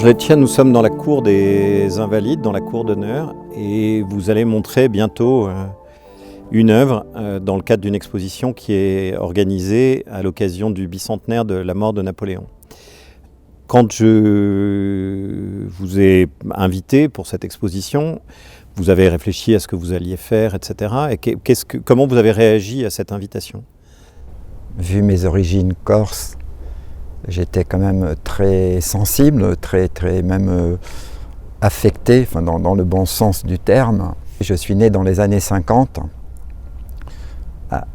Laetitia, nous sommes dans la cour des Invalides, dans la cour d'honneur, et vous allez montrer bientôt une œuvre dans le cadre d'une exposition qui est organisée à l'occasion du bicentenaire de la mort de Napoléon. Quand je vous ai invité pour cette exposition, vous avez réfléchi à ce que vous alliez faire, etc. Et comment vous avez réagi à cette invitation ? Vu mes origines corses, j'étais quand même très sensible, très même affecté, enfin dans le bon sens du terme. Je suis né dans les années 50,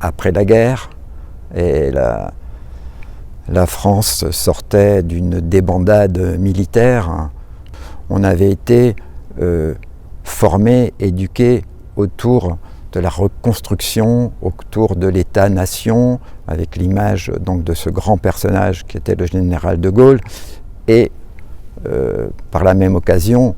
après la guerre, et la France sortait d'une débandade militaire. On avait été formés, éduqués autour de la reconstruction, autour de l'État-nation, avec l'image donc de ce grand personnage qui était le général de Gaulle, et par la même occasion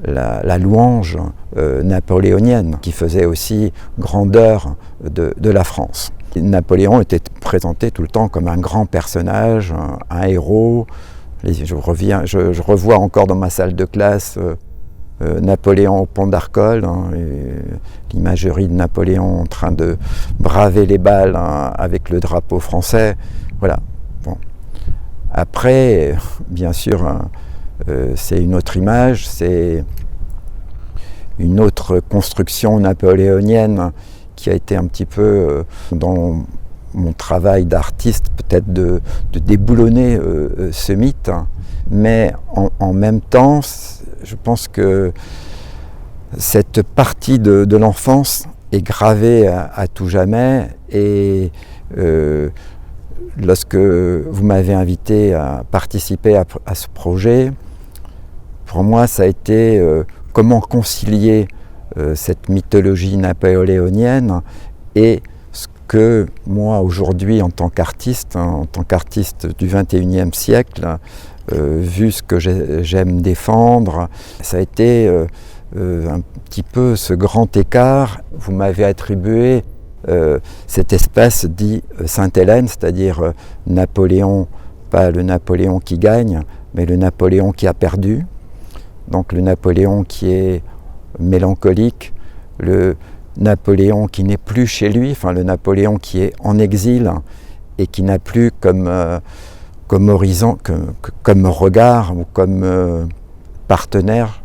la louange napoléonienne qui faisait aussi grandeur de la France. Napoléon était présenté tout le temps comme un grand personnage, un héros. Je revois encore dans ma salle de classe Napoléon au pont d'Arcole, l'imagerie de Napoléon en train de braver les balles avec le drapeau français. Voilà. Bon. Après, bien sûr, c'est une autre image, c'est une autre construction napoléonienne qui a été un petit peu dans mon travail d'artiste, peut-être de déboulonner ce mythe, mais en même temps, je pense que cette partie de l'enfance est gravée à tout jamais, et lorsque vous m'avez invité à participer à ce projet, pour moi ça a été comment concilier cette mythologie napoléonienne et ce que moi aujourd'hui en tant qu'artiste du XXIe siècle, vu ce que j'aime défendre, ça a été un petit peu ce grand écart. Vous m'avez attribué cet espace dit Sainte-Hélène, c'est-à-dire Napoléon, pas le Napoléon qui gagne, mais le Napoléon qui a perdu. Donc le Napoléon qui est mélancolique, le Napoléon qui n'est plus chez lui, enfin le Napoléon qui est en exil et qui n'a plus comme horizon, comme regard ou comme partenaire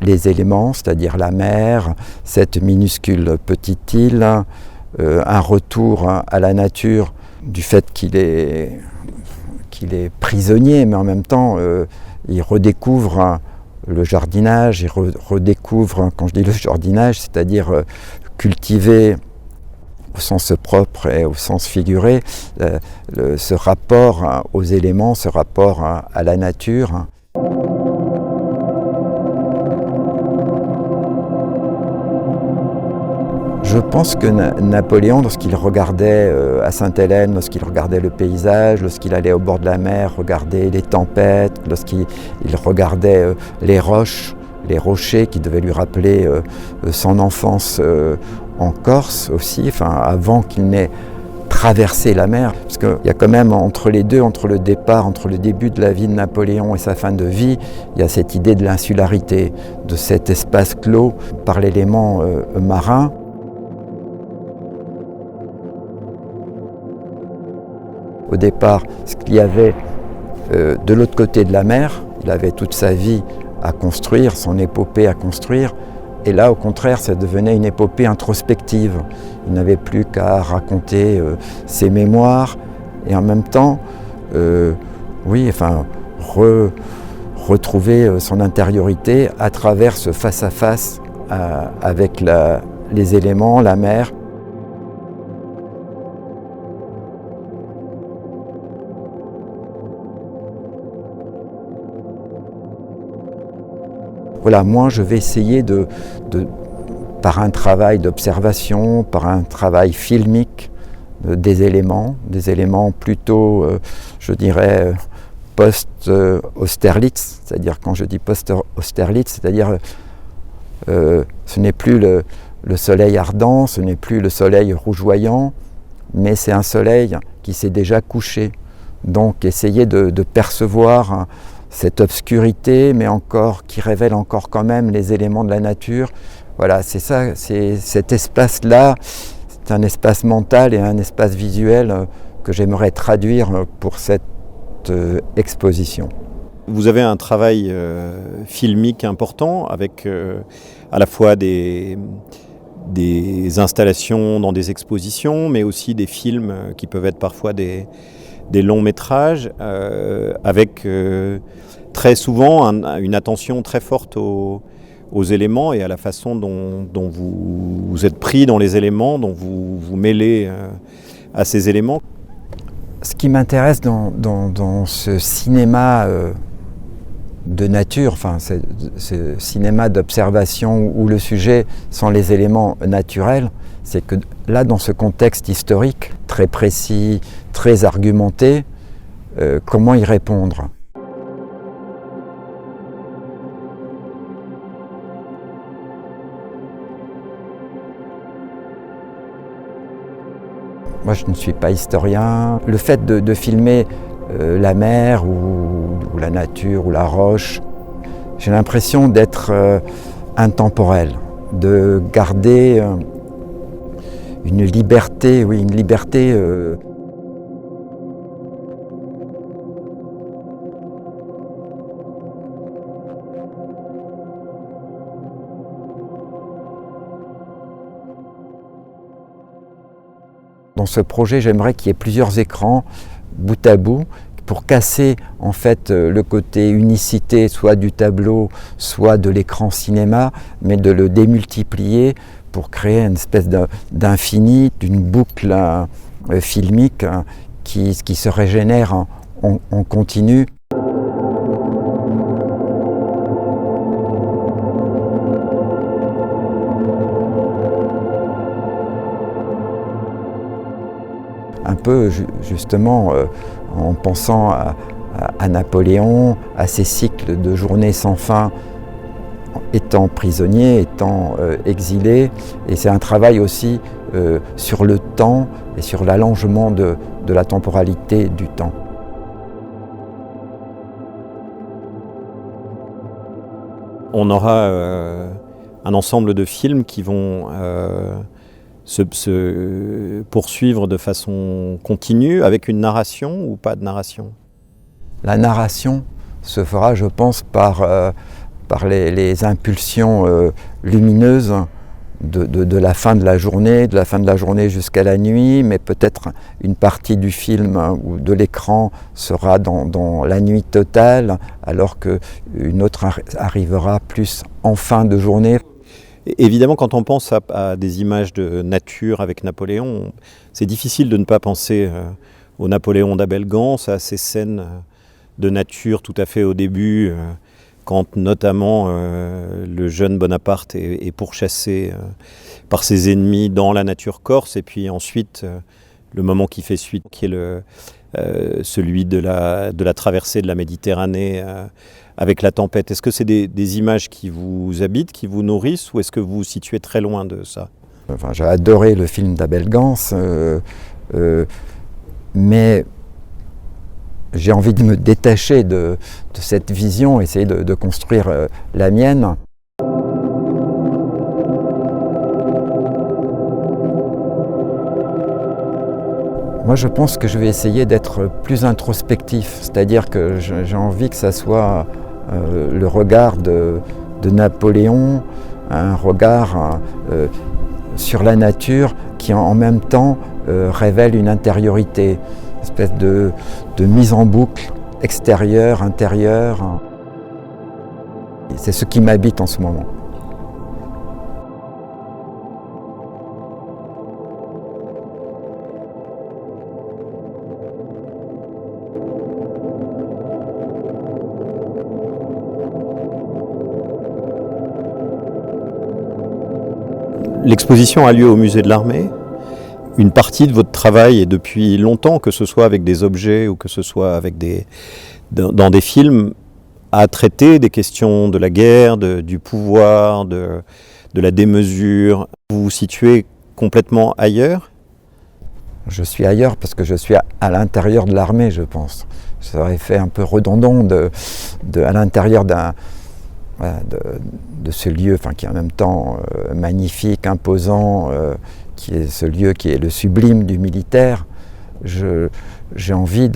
les éléments, c'est-à-dire la mer, cette minuscule petite île, un retour à la nature du fait qu'il est prisonnier, mais en même temps il redécouvre le jardinage, il redécouvre, quand je dis le jardinage, c'est-à-dire cultiver au sens propre et au sens figuré, ce rapport aux éléments, ce rapport à la nature. Je pense que Napoléon, lorsqu'il regardait à Sainte-Hélène, lorsqu'il regardait le paysage, lorsqu'il allait au bord de la mer, regarder les tempêtes, lorsqu'il regardait les roches, les rochers qui devaient lui rappeler son enfance en Corse aussi, enfin avant qu'il n'ait traversé la mer, parce qu'il y a quand même entre les deux, entre le départ, entre le début de la vie de Napoléon et sa fin de vie, il y a cette idée de l'insularité, de cet espace clos par l'élément marin. Au départ, ce qu'il y avait de l'autre côté de la mer, il avait toute sa vie à construire, son épopée à construire, et là au contraire ça devenait une épopée introspective. Il n'avait plus qu'à raconter ses mémoires et en même temps retrouver son intériorité à travers ce face-à-face avec les éléments, la mer. Voilà, moi je vais essayer par un travail d'observation, par un travail filmique, des éléments plutôt, je dirais, post-Austerlitz, c'est-à-dire quand je dis post-Austerlitz, c'est-à-dire ce n'est plus le soleil ardent, ce n'est plus le soleil rougeoyant, mais c'est un soleil qui s'est déjà couché. Donc essayer de percevoir cette obscurité, mais encore qui révèle encore quand même les éléments de la nature. Voilà, c'est ça, c'est cet espace-là, c'est un espace mental et un espace visuel que j'aimerais traduire pour cette exposition. Vous avez un travail filmique important avec à la fois des installations dans des expositions, mais aussi des films qui peuvent être parfois des longs métrages, avec très souvent une attention très forte aux éléments et à la façon dont vous êtes pris dans les éléments, dont vous vous mêlez à ces éléments. Ce qui m'intéresse dans ce cinéma de nature, enfin ce cinéma d'observation où le sujet sont les éléments naturels, c'est que là, dans ce contexte historique très précis, très argumenté, comment y répondre ? Moi, je ne suis pas historien. Le fait de filmer la mer ou la nature ou la roche, j'ai l'impression d'être intemporel, de garder une liberté, oui, une liberté Dans ce projet, j'aimerais qu'il y ait plusieurs écrans bout à bout pour casser en fait le côté unicité soit du tableau, soit de l'écran cinéma, mais de le démultiplier pour créer une espèce d'infini, d'une boucle filmique qui se régénère en continu. Un peu justement en pensant à Napoléon, à ses cycles de journées sans fin, étant prisonnier, étant exilé. Et c'est un travail aussi sur le temps et sur l'allongement de la temporalité du temps. On aura un ensemble de films qui vont se poursuivre de façon continue, avec une narration ou pas de narration? La narration se fera, je pense, par les impulsions lumineuses de la fin de la journée jusqu'à la nuit, mais peut-être une partie du film ou de l'écran sera dans la nuit totale, alors qu'une autre arrivera plus en fin de journée. Évidemment, quand on pense à des images de nature avec Napoléon, c'est difficile de ne pas penser au Napoléon d'Abel Gans, à ces scènes de nature tout à fait au début, quand notamment le jeune Bonaparte est pourchassé par ses ennemis dans la nature corse, et puis ensuite le moment qui fait suite, qui est celui de la traversée de la Méditerranée avec la tempête. Est-ce que c'est des images qui vous habitent, qui vous nourrissent, ou est-ce que vous vous situez très loin de ça? Enfin, j'ai adoré le film d'Abel Gans, mais j'ai envie de me détacher de cette vision, essayer de construire la mienne. Moi, je pense que je vais essayer d'être plus introspectif, c'est-à-dire que j'ai envie que ça soit le regard de Napoléon, un regard sur la nature qui en même temps révèle une intériorité, une espèce de mise en boucle extérieure, intérieure. C'est ce qui m'habite en ce moment. L'exposition a lieu au musée de l'Armée. Une partie de votre travail, et depuis longtemps, que ce soit avec des objets ou que ce soit avec dans des films, a traité des questions de la guerre, du pouvoir, de la démesure. Vous vous situez complètement ailleurs? Je suis ailleurs parce que je suis à l'intérieur de l'armée, je pense. Ça aurait fait un peu redondant à l'intérieur de ce lieu, qui est en même temps magnifique, imposant, qui est ce lieu qui est le sublime du militaire. J'ai envie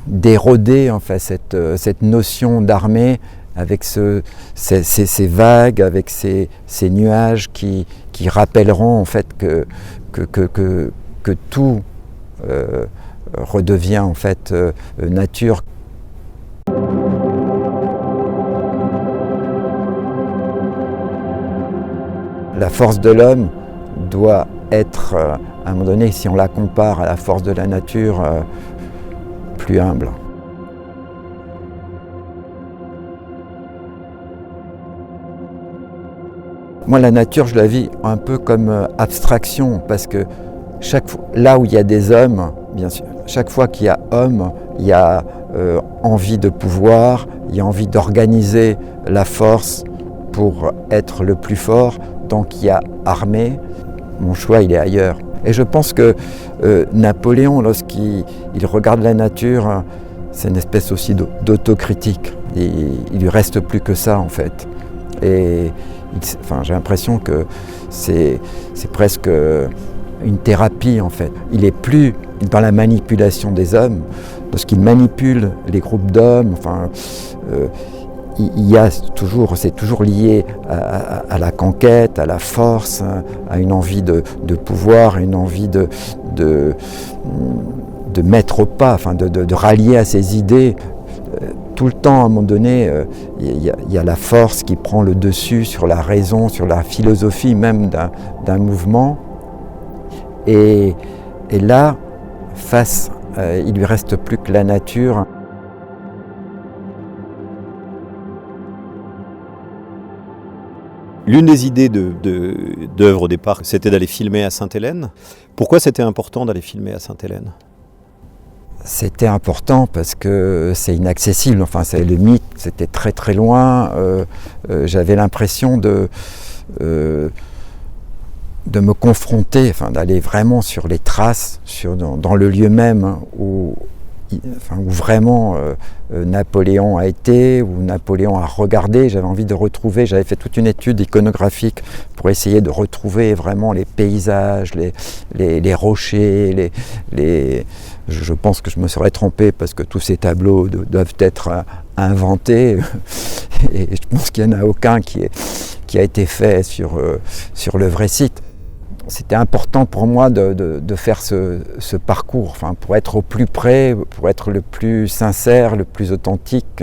d'éroder cette notion d'armée avec ces vagues, avec ces nuages qui rappelleront en fait que tout redevient en fait nature. La force de l'homme doit être, à un moment donné, si on la compare à la force de la nature, plus humble. Moi, la nature, je la vis un peu comme abstraction, parce que là où il y a des hommes, bien sûr, chaque fois qu'il y a homme, il y a envie de pouvoir, il y a envie d'organiser la force pour être le plus fort, donc il y a armée. Mon choix, il est ailleurs. Et je pense que Napoléon, lorsqu'il regarde la nature, c'est une espèce aussi d'autocritique. Il lui reste plus que ça, en fait. Et j'ai l'impression que c'est presque une thérapie, en fait. Il est plus dans la manipulation des hommes. Lorsqu'il manipule les groupes d'hommes, c'est toujours lié à la conquête, à la force, à une envie de pouvoir, une envie de mettre au pas, de rallier à ses idées. Tout le temps, à un moment donné, il y a la force qui prend le dessus sur la raison, sur la philosophie même d'un mouvement. Et là, il lui reste plus que la nature. L'une des idées d'œuvre au départ, c'était d'aller filmer à Sainte-Hélène. Pourquoi c'était important d'aller filmer à Sainte-Hélène ? C'était important parce que c'est inaccessible, c'est le mythe, c'était très très loin. J'avais l'impression de me confronter, d'aller vraiment sur les traces, dans le lieu même où vraiment Napoléon a été, où Napoléon a regardé. J'avais envie de retrouver, j'avais fait toute une étude iconographique pour essayer de retrouver vraiment les paysages, les rochers, je pense que je me serais trompé parce que tous ces tableaux doivent être inventés et je pense qu'il n'y en a aucun qui a été fait sur le vrai site. C'était important pour moi de faire ce parcours, pour être au plus près, pour être le plus sincère, le plus authentique.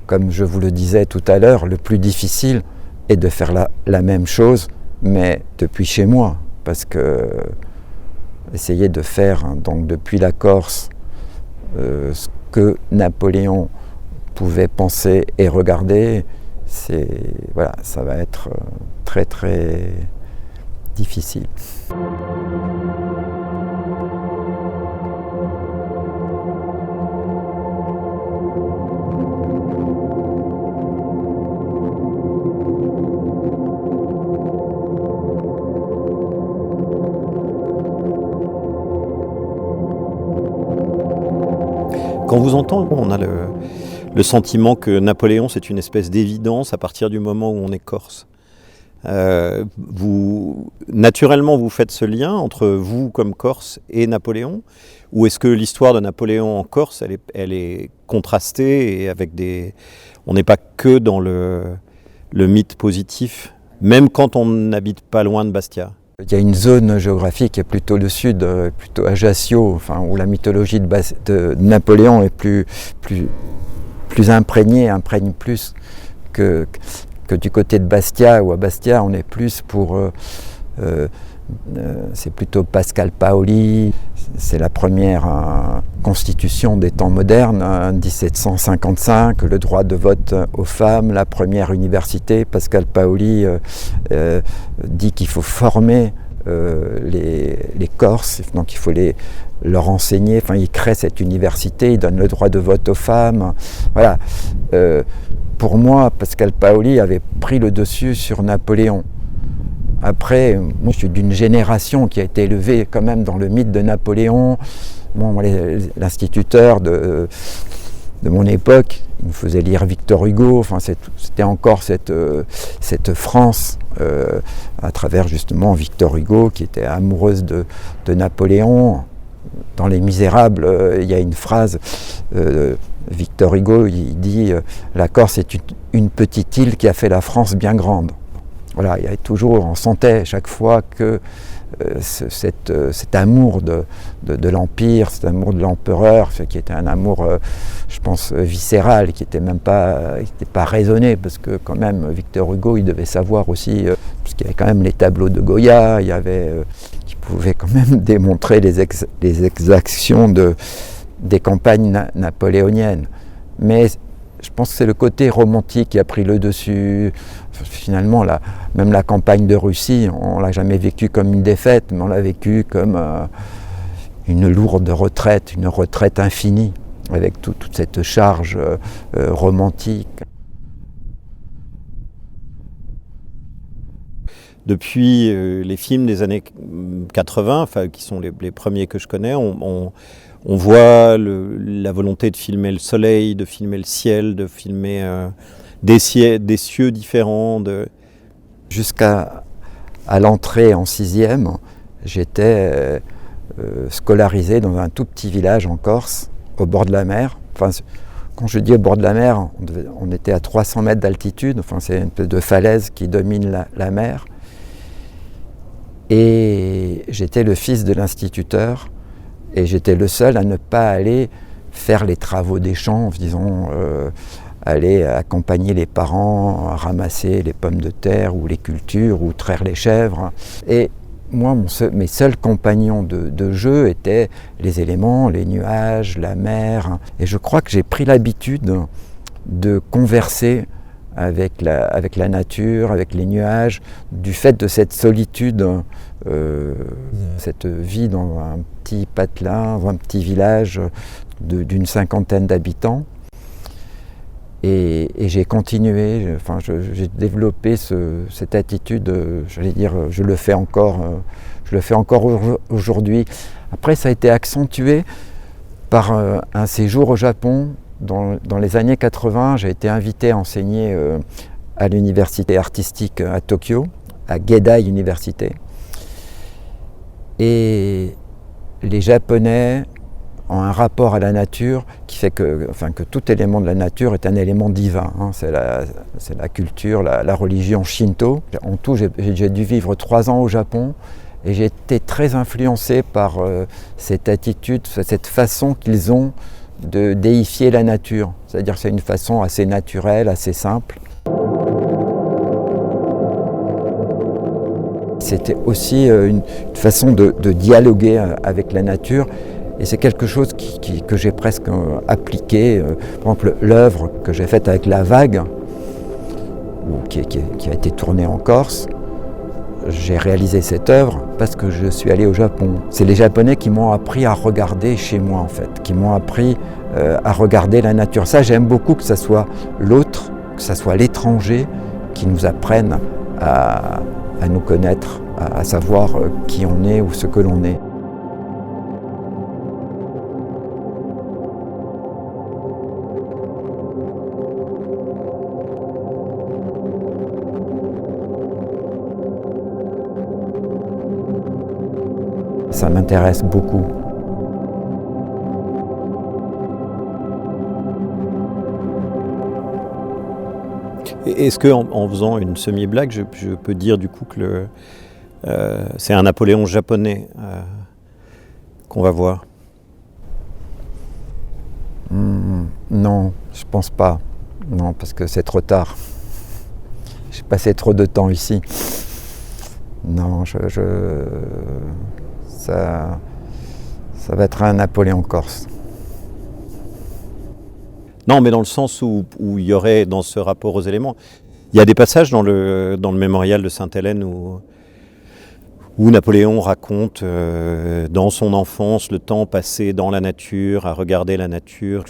Comme je vous le disais tout à l'heure, le plus difficile est de faire la même chose, mais depuis chez moi. Parce que essayer de faire, donc depuis la Corse, ce que Napoléon pouvait penser et regarder, ça va être très très difficile. Quand on vous entend, on a le sentiment que Napoléon, c'est une espèce d'évidence à partir du moment où on est corse. Naturellement, vous faites ce lien entre vous comme Corse et Napoléon, ou est-ce que l'histoire de Napoléon en Corse, elle est contrastée et avec on n'est pas que dans le mythe positif, même quand on n'habite pas loin de Bastia? Il y a une zone géographique qui est plutôt le sud, plutôt Ajaccio, où la mythologie de Napoléon est plus imprégnée, imprègne plus que du côté de Bastia, où à Bastia on est plus c'est plutôt Pascal Paoli. C'est la première constitution des temps modernes, 1755, le droit de vote aux femmes, la première université. Pascal Paoli dit qu'il faut former les Corses, donc il faut leur enseigner, il crée cette université, il donne le droit de vote aux femmes. Voilà. Pour moi, Pascal Paoli avait pris le dessus sur Napoléon. Après, moi je suis d'une génération qui a été élevée quand même dans le mythe de Napoléon. Bon, l'instituteur de mon époque, il me faisait lire Victor Hugo. Enfin, c'était encore cette France à travers justement Victor Hugo qui était amoureuse de Napoléon. Dans Les Misérables, il y a une phrase, Victor Hugo, il dit la Corse est une petite île qui a fait la France bien grande. Voilà, il y avait toujours, on sentait chaque fois que cet amour de l'Empire, cet amour de l'empereur, qui était un amour, je pense, viscéral, qui n'était pas raisonné, parce que quand même, Victor Hugo, il devait savoir aussi, parce qu'il y avait quand même les tableaux de Goya, il y avait, qui pouvaient quand même démontrer les exactions des campagnes napoléoniennes. Mais je pense que c'est le côté romantique qui a pris le dessus. Finalement, même la campagne de Russie, on ne l'a jamais vécue comme une défaite, mais on l'a vécue comme une lourde retraite, une retraite infinie, avec toute cette charge romantique. Depuis les films des années 80, qui sont les premiers que je connais, on voit la volonté de filmer le soleil, de filmer le ciel, de filmer des cieux différents. Jusqu'à l'entrée en 6e, j'étais scolarisé dans un tout petit village en Corse, au bord de la mer. Enfin, quand je dis au bord de la mer, on était à 300 mètres d'altitude. Enfin, c'est une espèce de falaise qui domine la mer. Et j'étais le fils de l'instituteur. Et j'étais le seul à ne pas aller faire les travaux des champs, disons, aller accompagner les parents à ramasser les pommes de terre ou les cultures ou traire les chèvres. Et moi, mes seuls compagnons de jeu étaient les éléments, les nuages, la mer. Et je crois que j'ai pris l'habitude de converser avec la nature, avec les nuages, du fait de cette solitude, cette vie dans un petit patelin, dans un petit village d'une 50aine d'habitants. Et j'ai continué, j'ai développé cette attitude, j'allais dire, je le fais encore aujourd'hui. Après, ça a été accentué par un séjour au Japon. Dans les années 80, j'ai été invité à enseigner à l'université artistique à Tokyo, à Geidai Université. Et les Japonais ont un rapport à la nature qui fait que tout élément de la nature est un élément divin. C'est la culture, la religion shinto. En tout, j'ai dû vivre 3 ans au Japon et j'ai été très influencé par cette attitude, cette façon qu'ils ont de déifier la nature. C'est-à-dire que c'est une façon assez naturelle, assez simple. C'était aussi une façon de dialoguer avec la nature. Et c'est quelque chose que j'ai presque appliqué. Par exemple, l'œuvre que j'ai faite avec La Vague, qui a été tournée en Corse, j'ai réalisé cette œuvre parce que je suis allé au Japon. C'est les Japonais qui m'ont appris à regarder chez moi, en fait, qui m'ont appris à regarder la nature. Ça, j'aime beaucoup que ce soit l'autre, que ce soit l'étranger qui nous apprenne à nous connaître, à savoir qui on est ou ce que l'on est. Ça m'intéresse beaucoup. Est-ce qu'en faisant une semi-blague, je peux dire du coup que c'est un Napoléon japonais qu'on va voir? Non, je pense pas. Non, parce que c'est trop tard. J'ai passé trop de temps ici. Non, ça va être un Napoléon corse. Non, mais dans le sens où il y aurait, dans ce rapport aux éléments, il y a des passages dans le mémorial de Sainte-Hélène où Napoléon raconte dans son enfance le temps passé dans la nature, à regarder la nature.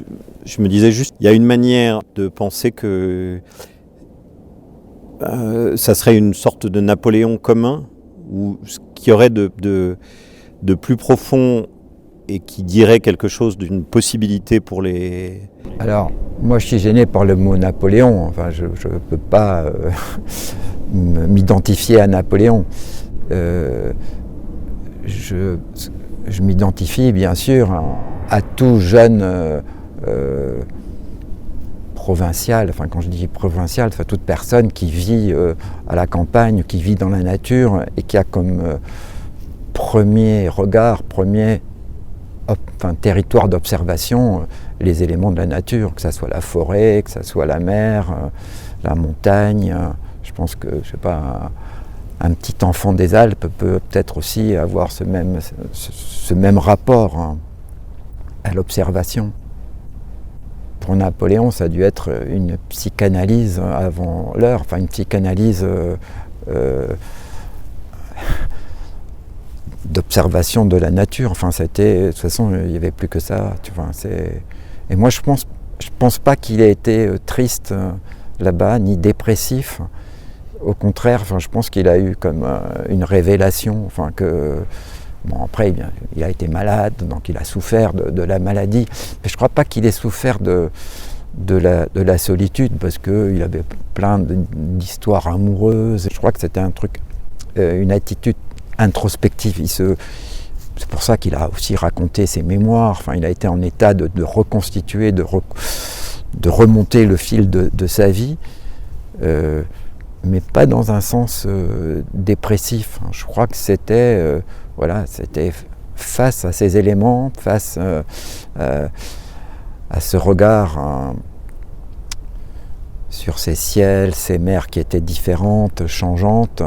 Je me disais juste, il y a une manière de penser que ça serait une sorte de Napoléon commun, ou ce qui aurait de plus profond et qui dirait quelque chose d'une possibilité pour les... Alors, moi je suis gêné par le mot Napoléon, enfin je ne peux pas m'identifier à Napoléon. Je m'identifie bien sûr à tout jeune provincial, enfin quand je dis provincial, c'est toute personne qui vit à la campagne, qui vit dans la nature et qui a comme premier regard, territoire d'observation, les éléments de la nature, que ce soit la forêt, que ce soit la mer, la montagne. Je pense que, je sais pas, un petit enfant des Alpes peut peut-être aussi avoir ce même rapport à l'observation. Pour Napoléon, ça a dû être une psychanalyse avant l'heure, enfin une psychanalyse d'observation de la nature. Enfin, c'était, de toute façon, il n'y avait plus que ça. Tu vois, et moi, je pense pas qu'il ait été triste là-bas, ni dépressif. Au contraire, enfin, je pense qu'il a eu comme une révélation. Enfin, bon, après, il a été malade, donc il a souffert de la maladie. Mais je ne crois pas qu'il ait souffert de la solitude, parce qu'il avait plein d'histoires amoureuses. Je crois que c'était un truc, une attitude introspective. C'est pour ça qu'il a aussi raconté ses mémoires. Enfin, il a été en état de reconstituer, de remonter le fil de sa vie, mais pas dans un sens dépressif. Je crois que c'était c'était face à ces éléments, face à ce regard sur ces ciels, ces mers qui étaient différentes, changeantes.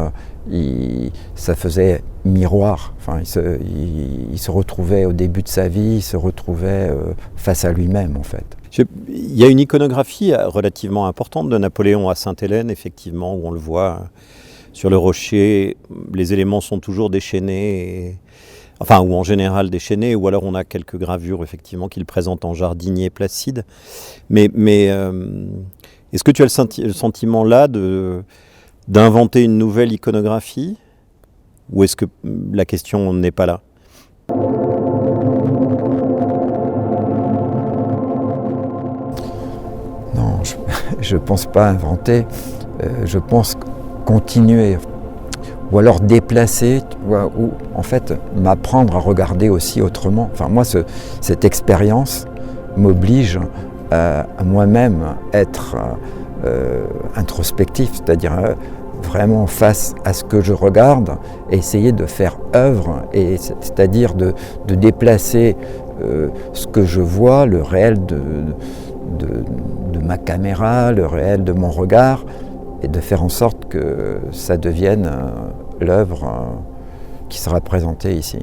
Ça faisait miroir. Enfin, il se retrouvait au début de sa vie, il se retrouvait face à lui-même, en fait. Il y a une iconographie relativement importante de Napoléon à Sainte-Hélène, effectivement, où on le voit sur le rocher. Les éléments sont toujours déchaînés, ou en général déchaînés, ou alors on a quelques gravures, effectivement, qu'il présente en jardinier placide. Mais est-ce que tu as le sentiment là d'inventer une nouvelle iconographie, ou est-ce que la question n'est pas là ? Non, je ne pense pas inventer, je pense continuer, ou alors déplacer, ou en fait m'apprendre à regarder aussi autrement. Enfin, moi, cette expérience m'oblige à moi-même être introspectif, c'est-à-dire vraiment face à ce que je regarde, et essayer de faire œuvre, et c'est-à-dire de déplacer ce que je vois, le réel de ma caméra, le réel de mon regard, et de faire en sorte que ça devienne l'œuvre qui sera présentée ici.